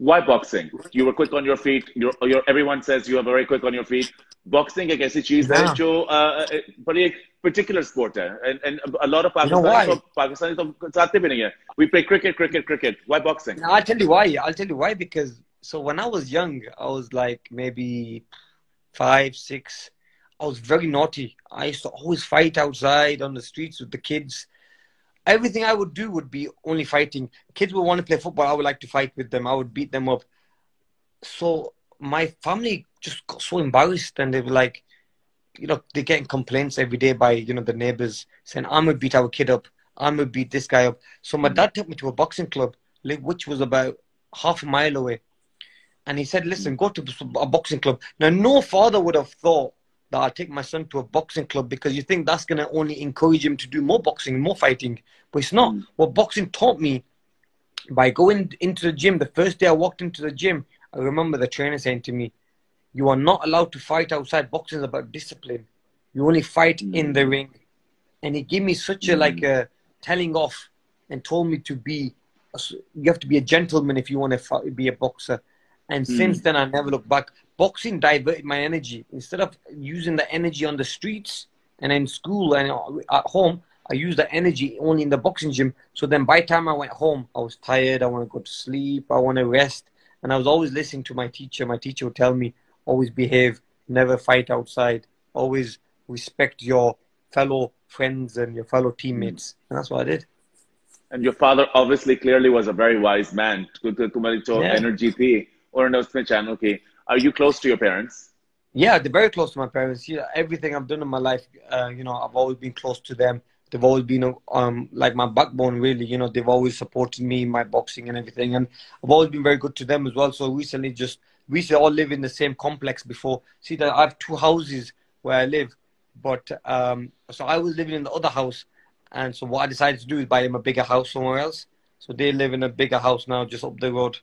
Why boxing? You were quick on your feet. Everyone says you are very quick on your feet. Boxing एक ऐसी चीज है Nah, जो बड़ी एक particular sport है, and a lot of you know why? Pakistani तो चाहते भी नहीं है. We play cricket, cricket, cricket. Why boxing? Nah, I'll tell you why. I'll tell you why. Because so when I was young, I was like maybe 5, 6. I was very naughty. I used to always fight outside on the streets with the kids. Everything I would do would be only fighting. Kids would want to play football. I would like to fight with them. I would beat them up. So my family just got so embarrassed, and they were like, they're getting complaints every day by, the neighbors saying, I'm going to beat our kid up. I'm going to beat this guy up. So my Mm, dad took me to a boxing club, which was about half a mile away. And he said, listen, mm, go to a boxing club. Now, no father would have thought that I'll take my son to a boxing club because you think that's going to only encourage him to do more boxing, more fighting. But it's not. mm, What boxing taught me by going into the gym, the first day I walked into the gym, I remember the trainer saying to me, you are not allowed to fight outside. Boxing is about discipline. You only fight in the mm, ring. And he gave me such a mm, a telling off and told me to be, you have to be a gentleman if you want to be a boxer. And since mm, then, I never looked back. Boxing diverted my energy. Instead of using the energy on the streets and in school and at home, I used the energy only in the boxing gym. So then by the time I went home, I was tired. I want to go to sleep. I want to rest. And I was always listening to my teacher. My teacher would tell me, always behave, never fight outside, always respect your fellow friends and your fellow mm. teammates. And that's what I did. And your father obviously clearly was a very wise man. तुम्हारी जो Yeah. energy थी और ने उसमें channel की. Are you close to your parents? Yeah, they're very close to my parents. Yeah, everything I've done in my life, I've always been close to them. They've always been like my backbone, really. They've always supported me in my boxing and everything, and I've always been very good to them as well. So recently, we used to all live in the same complex before. See, that I have two houses where I live, but so I was living in the other house, and so what I decided to do is buy them a bigger house somewhere else. So they live in a bigger house now, just up the road.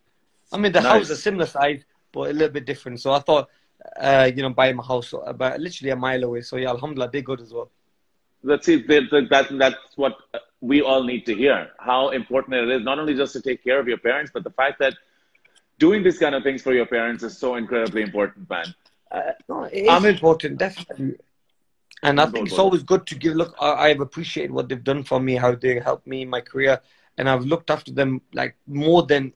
I mean, the house is Nice. similar size, but a little bit different. So I thought, buy my house about literally a mile away. So yeah, alhamdulillah, they're good as well. Let's see, that's what we all need to hear. How important it is, not only just to take care of your parents, but the fact that doing these kind of things for your parents is so incredibly important, man. Uh, No, it is Amir, important, definitely. And I think bol, it's bol. always good to give, look, I've appreciated what they've done for me, how they helped me in my career. And I've looked after them like more than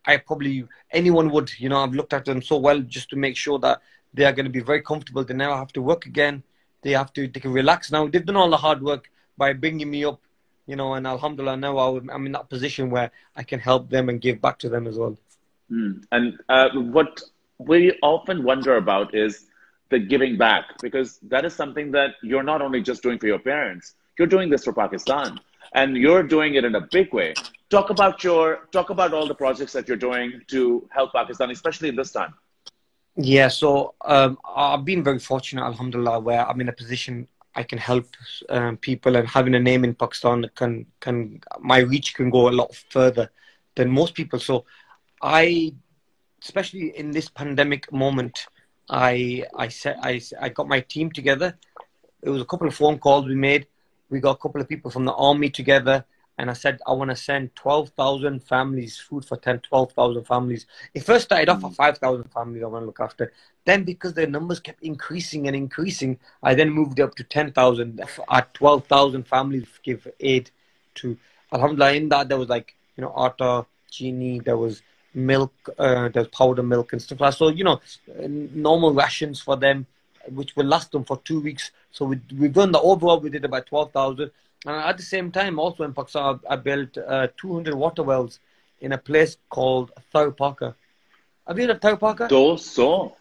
I probably anyone would. I've looked after them so well just to make sure that they are going to be very comfortable. They never have to work again. They can relax now. They've done all the hard work by bringing me up, and alhamdulillah, now I'm in that position where I can help them and give back to them as well. And what we often wonder about is the giving back, because that is something that you're not only just doing for your parents, you're doing this for Pakistan, and you're doing it in a big way. Talk about all the projects that you're doing to help Pakistan, especially in this time. Yeah, so I've been very fortunate, alhamdulillah, where I'm in a position I can help people, and having a name in Pakistan can my reach can go a lot further than most people. So I, especially in this pandemic moment, I got my team together. It was a couple of phone calls we made. We got a couple of people from the army together, and I said I want to send 12,000 families food for 12,000 families. It first started off at 5,000 families I want to look after. Then, because their numbers kept increasing and increasing, I then moved up to 10,000. At 12,000 families give aid to. Alhamdulillah, in that there was like atta, chini, there was milk, there's powder milk and stuff like that. So normal rations for them, which will last them for 2 weeks. So we've done the overall. We did about 12,000. And at the same time, also in Pakistan, I built 200 water wells in a place called Thar Parker. Have you heard of Thar Parker? Those so,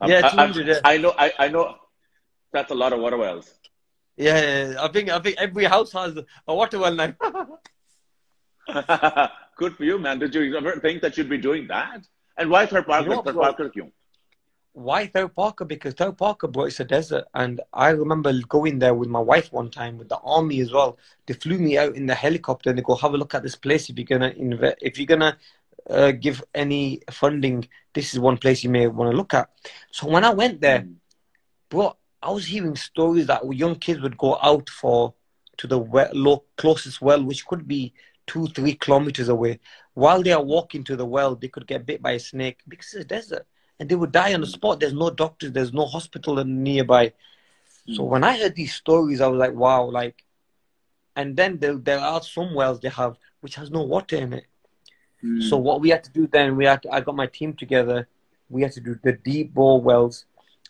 Yeah, 200. Yeah. I know that's a lot of water wells. Yeah, yeah, yeah. I think every house has a water well now. Good for you, man. Did you ever think that you'd be doing that? And why third You know Parker? what, Third bro? Parker, kyun? Why Thar Parker? Because Thar Parker, bro, it's a desert. And I remember going there with my wife one time with the army as well. They flew me out in the helicopter and they go, have a look at this place. If you're gonna give any funding, this is one place you may want to look at. So when I went there, Mm, bro, I was hearing stories that young kids would go out to the closest well, which could be 2, 3 kilometers away. while they are walking to the well, they could get bit by a snake because it's a desert, and they would die on the spot. There's no doctors, there's no hospital nearby. So when I heard these stories, I was like, wow, like, and then there are some wells they have which has no water in it. So what we had to do then, I got my team together. We had to do the deep bore wells.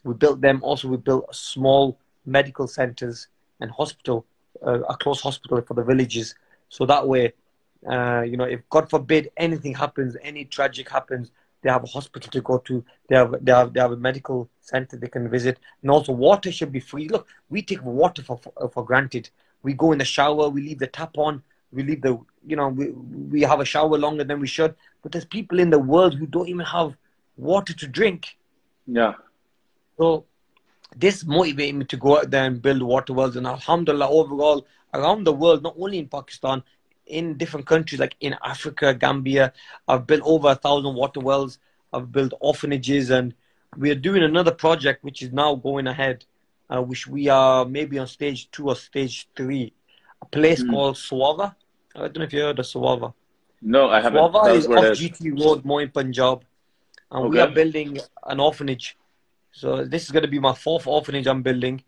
We built them. Also, we built small medical centers and hospital, a close hospital for the villages. So that way, you know, if God forbid anything happens, any tragic happens, they have a hospital to go to. They have a medical center they can visit. And also, water should be free. Look, we take water for granted. We go in the shower, we leave the tap on, we leave the, you know, we have a shower longer than we should. But there's people in the world who don't even have water to drink. Yeah. So this motivated me to go out there and build water wells. And alhamdulillah, overall, around the world, not only in Pakistan, in different countries like in Africa, Gambia, I've built over 1,000 water wells. I've built orphanages, and we are doing another project which is now going ahead, which we are maybe on stage 2 or stage 3. A place called Swava. I don't know if you heard of Swava. No, I haven't. Swava is off it is. GT Road, more in Punjab. And we are building an orphanage. So this is going to be my 4th orphanage I'm building.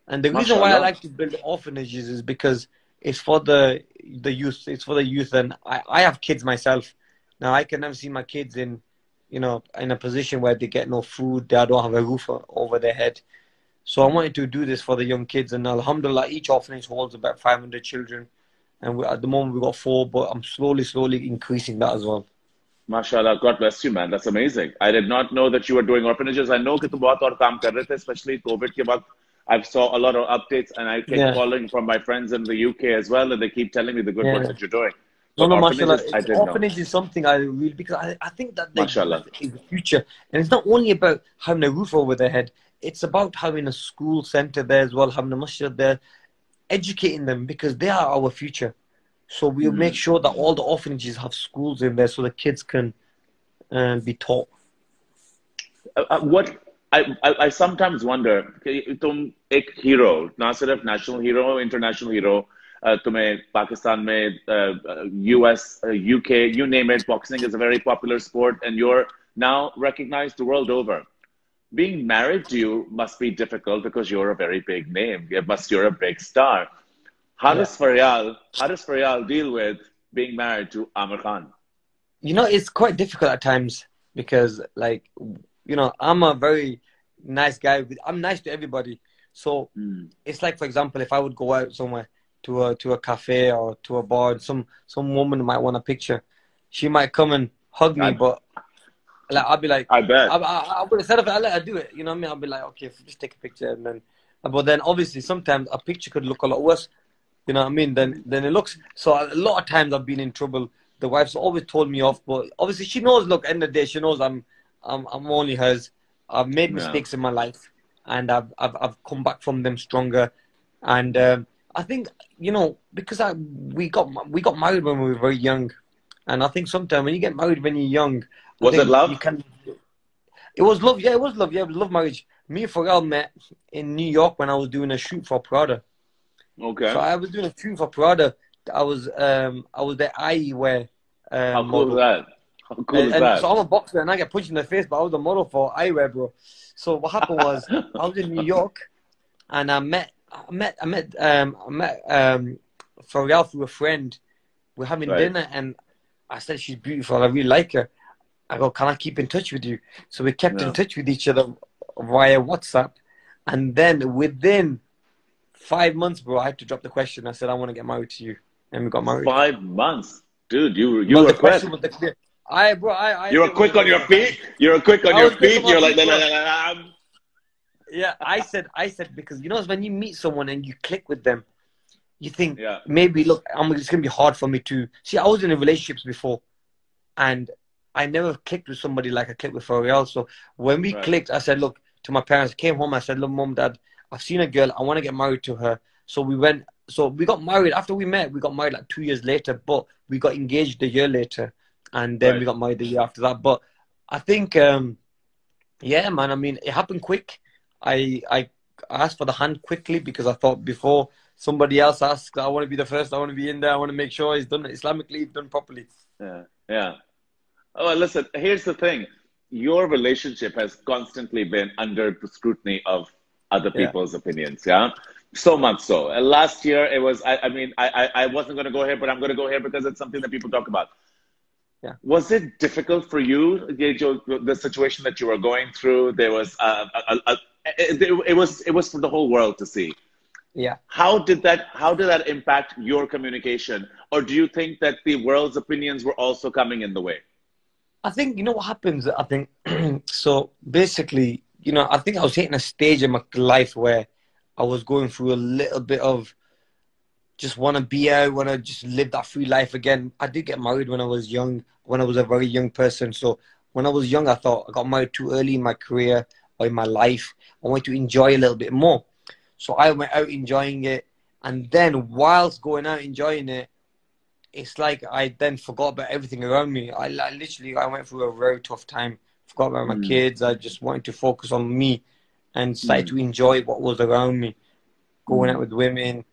And the reason why I like to build orphanages is because it's for the youth. It's for the youth. And I have kids myself. Now, I can never see my kids in, you know, in a position where they get no food. They don't have a roof over their head. So I wanted to do this for the young kids. And alhamdulillah, each orphanage holds about 500 children. And at the moment, we've got 4, but I'm slowly increasing that as well. MashaAllah, God bless you, man. That's amazing. I did not know that you were doing orphanages. I know that you बहुत और काम कर रहे थे, especially COVID के वक्त. I saw a lot of updates, and I kept following from my friends in the UK as well, and they keep telling me the good work that you're doing. No, mashallah. Orphanage is something I really, because I think that is the future. And it's not only about having a roof over their head. It's about having a school center there as well, having a masjid there, educating them, because they are our future. So we'll make sure that all the orphanages have schools in there so the kids can be taught. What I sometimes wonder, तुम एक hero, ना सिर्फ national hero, international hero, तुम्हें पाकिस्तान में, US, UK, you name it, boxing is a very popular sport, and you're now recognized the world over. Being married to you must be difficult because you're a very big name. You're a big star. How does Faryal deal with being married to Amir Khan? You know, it's quite difficult at times because, like, you know, I'm a very nice guy. I'm nice to everybody. So it's like, for example, if I would go out somewhere to a cafe or to a bar, and some woman might want a picture. She might come and hug me, but like, I'll be like, I bet. I would, instead of, I'll let her do it. You know what I mean? I'll be like, okay, just take a picture. And then, but then obviously sometimes a picture could look a lot worse. You know what I mean? Then it looks. So a lot of times I've been in trouble. The wife's always told me off, but obviously she knows. Look, end of the day, she knows I'm only hers. I've made mistakes in my life, and I've come back from them stronger. And I think, you know, because we got married when we were very young, and I think sometimes when you get married when you're young, was it love? It was love. Yeah, it was love. Yeah, it was love marriage. Me and Faryal met in New York when I was doing a shoot for Prada. Okay. So I was doing a shoot for Prada. I was the eyewear. How cool is that? How cool is that? So I'm a boxer and I get punched in the face, but I was a model for eyewear, bro. So what happened was I was in New York and I met Faryal through a friend. We're having dinner and I said she's beautiful. I really like her. I go, can I keep in touch with you? So we kept in touch with each other via WhatsApp, and then within 5 months, bro, I had to drop the question. I said, I want to get married to you. And we got married. 5 months? Dude, you were quick. You were quick on your feet? You were quick on your feet? You're like, yeah, I said, because, you know, when you meet someone and you click with them, you think, maybe, look, it's going to be hard for me to... See, I was in relationships before, and I never clicked with somebody like I clicked with Faryal. So when we clicked, I said, look, to my parents, came home, I said, look, Mom, Dad, I've seen a girl, I want to get married to her. So we got married. After we met, we got married like 2 years later, but we got engaged a year later. And then we got married the year after that. But I think, yeah, man, I mean, it happened quick. I asked for the hand quickly because I thought before somebody else asks, I want to be the first, I want to be in there, I want to make sure it's done Islamically, done properly. Yeah. Yeah. Oh, well, listen, here's the thing. Your relationship has constantly been under the scrutiny of other Yeah, people's opinions, yeah? So much so. Last year, it was, I mean, I wasn't going to go here, but I'm going to go here because it's something that people talk about. yeah, Was it difficult for you, the situation that you were going through? There was, it was for the whole world to see. yeah. How did that impact your communication? Or do you think that the world's opinions were also coming in the way? I think you know what happens. I think so. Basically, I think I was hitting a stage in my life where I was going through a little bit of just want to be out, want to just live that free life again. I did get married when I was young, when I was a very young person. So when I was young, I thought I got married too early in my career or in my life. I wanted to enjoy a little bit more. So I went out enjoying it. And then whilst going out enjoying it, it's like I then forgot about everything around me. I went through a very tough time. Forgot about my Mm, kids. I just wanted to focus on me and started mm, to enjoy what was around me, going out mm, with women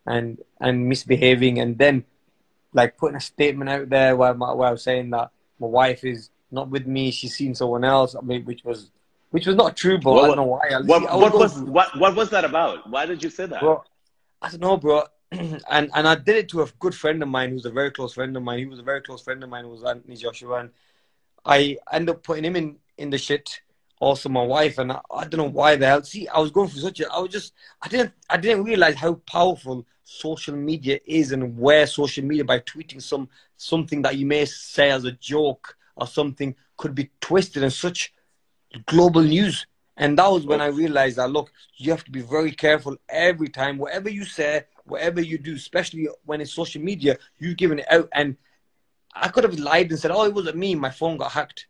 and misbehaving, and then like putting a statement out there where I was saying that my wife is not with me. She's seen someone else. I mean, which was not true, but I don't know what, why. See, I was going through, what was that about? Why did you say that? bro. I don't know, bro. And I did it to a good friend of mine who's a very close friend of mine. He was a very close friend of mine, who was Anthony Joshua, and I ended up putting him in the shit. Also, my wife, and I don't know why the hell. See, I was going through such a. I was just. I didn't realize how powerful social media is, and where social media by tweeting something that you may say as a joke or something could be twisted in such global news. And that was when I Oh, realized that look, you have to be very careful every time, whatever you say, whatever you do, especially when it's social media, you're giving it out. And I could have lied and said, "Oh, it wasn't me. My phone got hacked."